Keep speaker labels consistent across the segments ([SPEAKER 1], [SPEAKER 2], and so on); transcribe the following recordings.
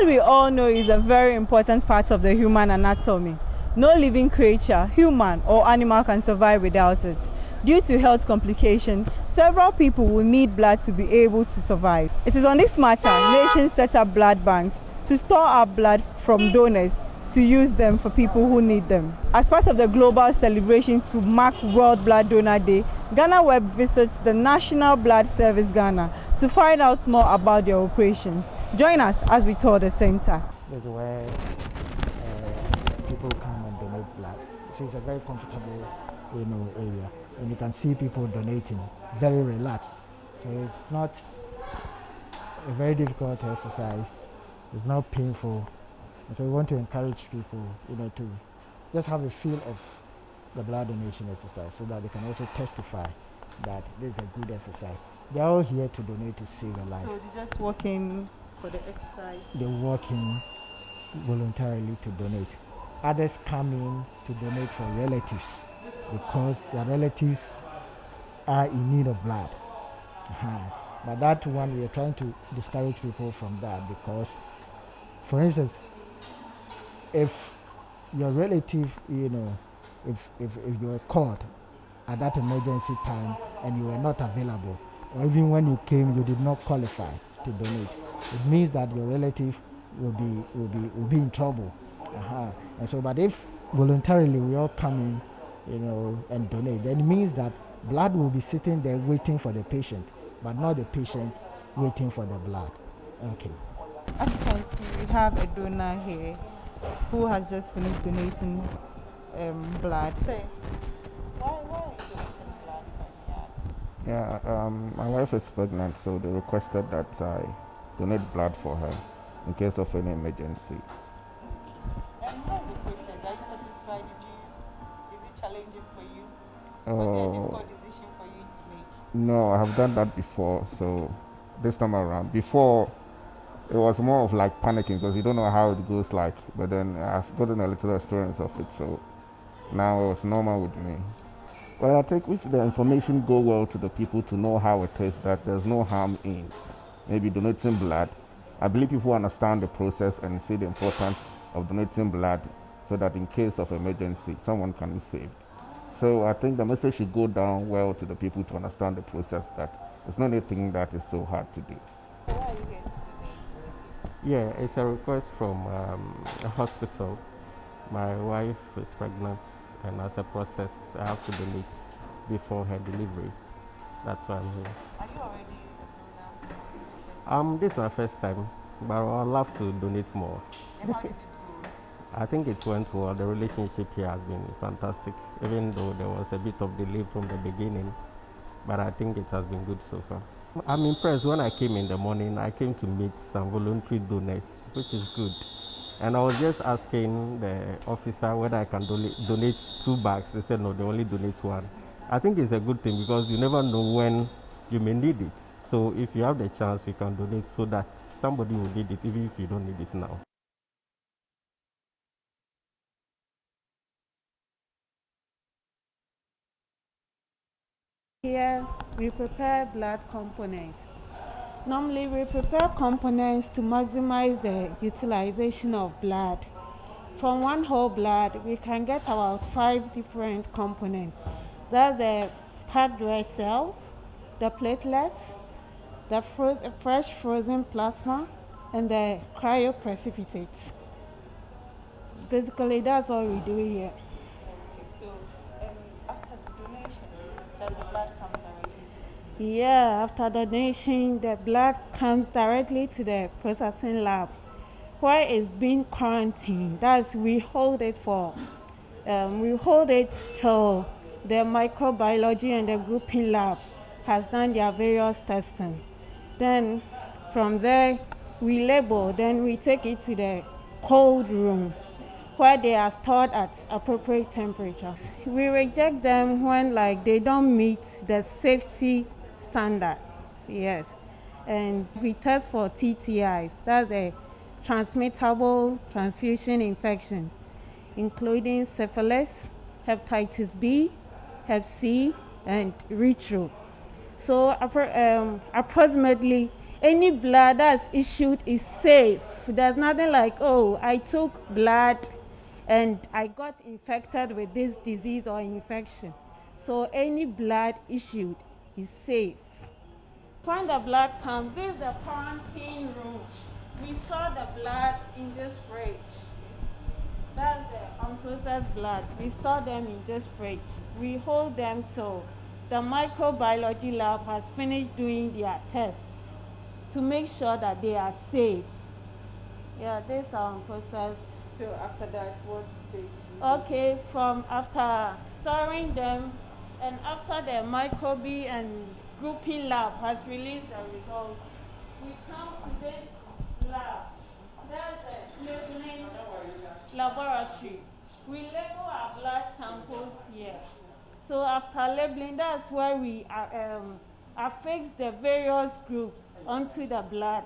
[SPEAKER 1] Blood, we all know, is a very important part of the human anatomy. No living creature, human or animal, can survive without it. Due to health complications, several people will need blood to be able to survive. It is on this matter nations set up blood banks to store our blood from donors to use them for people who need them. As part of the global celebration to mark World Blood Donor Day, Ghana Web visits the National Blood Service Ghana to find out more about their operations. Join us as we tour the center.
[SPEAKER 2] This is where people come and donate blood. So it's a very comfortable, area, and you can see people donating, very relaxed. So it's not a very difficult exercise. It's not painful. And so we want to encourage people, to just have a feel of the blood donation exercise so that they can also testify that this is a good exercise. They're all here to donate to save a life.
[SPEAKER 1] So they're just working for the exercise?
[SPEAKER 2] They're working voluntarily to donate. Others come in to donate for relatives because their relatives are in need of blood. But that one, we are trying to discourage people from that because, for instance, if your relative, if you were called at that emergency time and you were not available, or even when you came, you did not qualify to donate, it means that your relative will be in trouble. And so, but if voluntarily we all come in, and donate, then it means that blood will be sitting there waiting for the patient, but not the patient waiting for the blood. Okay.
[SPEAKER 1] As you can see, we have a donor here who has just finished donating blood. Say, why are you donating blood?
[SPEAKER 3] Yeah, my wife is pregnant, so they requested that I donate blood for her in case of any emergency.
[SPEAKER 1] And how is the process? Are you satisfied? Is it challenging for you? Was it a difficult decision for you to make?
[SPEAKER 3] No, I have done that before, so this time around. Before, it was more of like panicking because you don't know how it goes like, but then I've gotten a little experience of it, so now it was normal with me. Well, I think if the information go well to the people to know how it is, that there's no harm in maybe donating blood. I believe people understand the process and see the importance of donating blood so that in case of emergency, someone can be saved. So I think the message should go down well to the people to understand the process, that it's not anything that is so hard to do.
[SPEAKER 1] Why are you here to donate?
[SPEAKER 4] Yeah, it's a request from a hospital. My wife is pregnant, and as a process, I have to donate before her delivery. That's why I'm here.
[SPEAKER 1] Are you already a donor?
[SPEAKER 4] This is my first time, but I'd love to donate more.
[SPEAKER 1] And how did it go?
[SPEAKER 4] I think it went well. The relationship here has been fantastic, even though there was a bit of delay from the beginning, but I think it has been good so far. I'm impressed. When I came in the morning, I came to meet some voluntary donors, which is good. And I was just asking the officer whether I can donate 2 bags. They said no, they only donate 1. I think it's a good thing because you never know when you may need it. So if you have the chance, you can donate so that somebody will need it, even if you don't need it now.
[SPEAKER 5] Here, we prepare blood components. Normally, we prepare components to maximize the utilization of blood. From one whole blood, we can get about 5 different components. That's the packed red cells, the platelets, the fresh frozen plasma, and the cryoprecipitates. Basically, that's all we do here. Yeah, after donation, the blood comes directly to the processing lab, where it's being quarantined. That's we hold it till the microbiology and the grouping lab has done their various testing. Then from there, we label. Then we take it to the cold room, where they are stored at appropriate temperatures. We reject them when they don't meet the safety standards, yes. And we test for TTIs, that's the transmittable transfusion infections, including syphilis, hepatitis B, hep C, and retro. So approximately any blood that's issued is safe There's nothing like, oh, I took blood and I got infected with this disease or infection. So any blood issued is safe. When the blood comes, this is the quarantine room. We store the blood in this fridge. That's the unprocessed blood. We store them in this fridge. We hold them till the microbiology lab has finished doing their tests to make sure that they are safe. Yeah, these are unprocessed.
[SPEAKER 1] So after that, what stage?
[SPEAKER 5] Okay, from after storing them and after the microbe and grouping lab has released the results, we come to this lab. That's the labeling laboratory. We label our blood samples here. So after labeling, that's where we affix the various groups onto the blood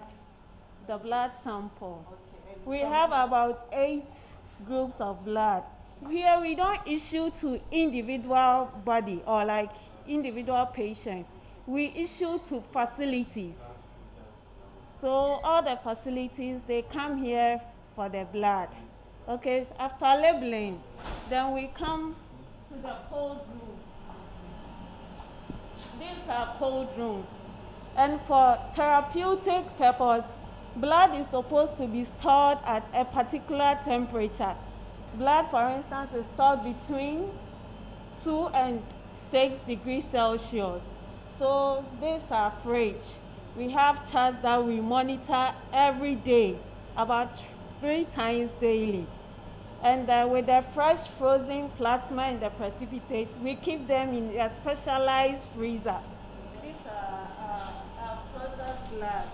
[SPEAKER 5] sample. We have about 8 groups of blood. Here we don't issue to individual body or like individual patient. We issue to facilities. So all the facilities, they come here for the blood. Okay, after labeling, then we come to the cold room. These are cold room. And for therapeutic purpose, blood is supposed to be stored at a particular temperature. Blood, for instance, is stored between 2 and 6 degrees Celsius. So these are fridge. We have charts that we monitor every day, about 3 times daily. And with the fresh frozen plasma and the precipitate, we keep them in a specialized freezer. These are processed blood.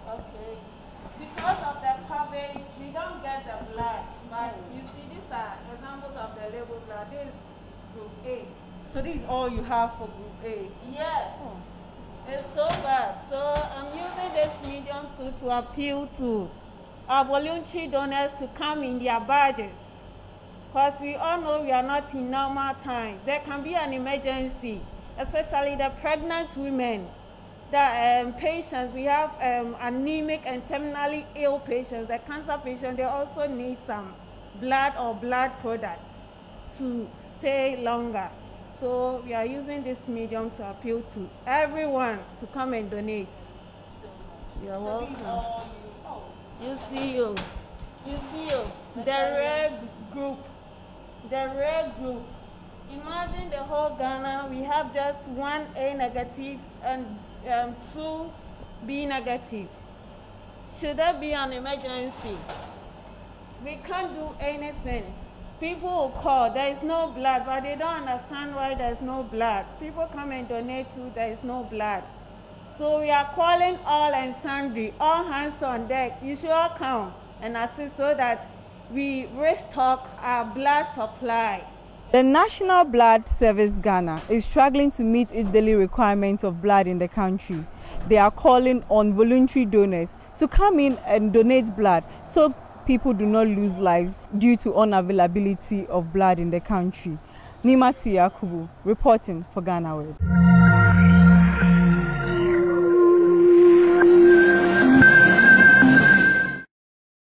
[SPEAKER 5] Okay. Because of the coverage, we don't get the blood. But you see, these are examples of the label blood. This is group A.
[SPEAKER 1] So this is all you have for group A?
[SPEAKER 5] Yes. Oh. It's so bad. So I'm using this medium to appeal to our voluntary donors to come in their badges. Because we all know we are not in normal times. There can be an emergency, especially the pregnant women, the patients. We have anemic and terminally ill patients, the cancer patients, they also need some blood or blood products to stay longer. So we are using this medium to appeal to everyone to come and donate. You're welcome. You see you. The red group. Imagine the whole Ghana, we have just 1 A negative and 2 B negative. Should there be an emergency, we can't do anything. People will call, there is no blood, but they don't understand why there is no blood. People come and donate too, there is no blood. So we are calling all and sundry, all hands on deck. You should all come and assist so that we restock our blood supply.
[SPEAKER 1] The National Blood Service Ghana is struggling to meet its daily requirements of blood in the country. They are calling on voluntary donors to come in and donate blood so people do not lose lives due to unavailability of blood in the country. Nimatu Yakubu reporting for Ghana Web.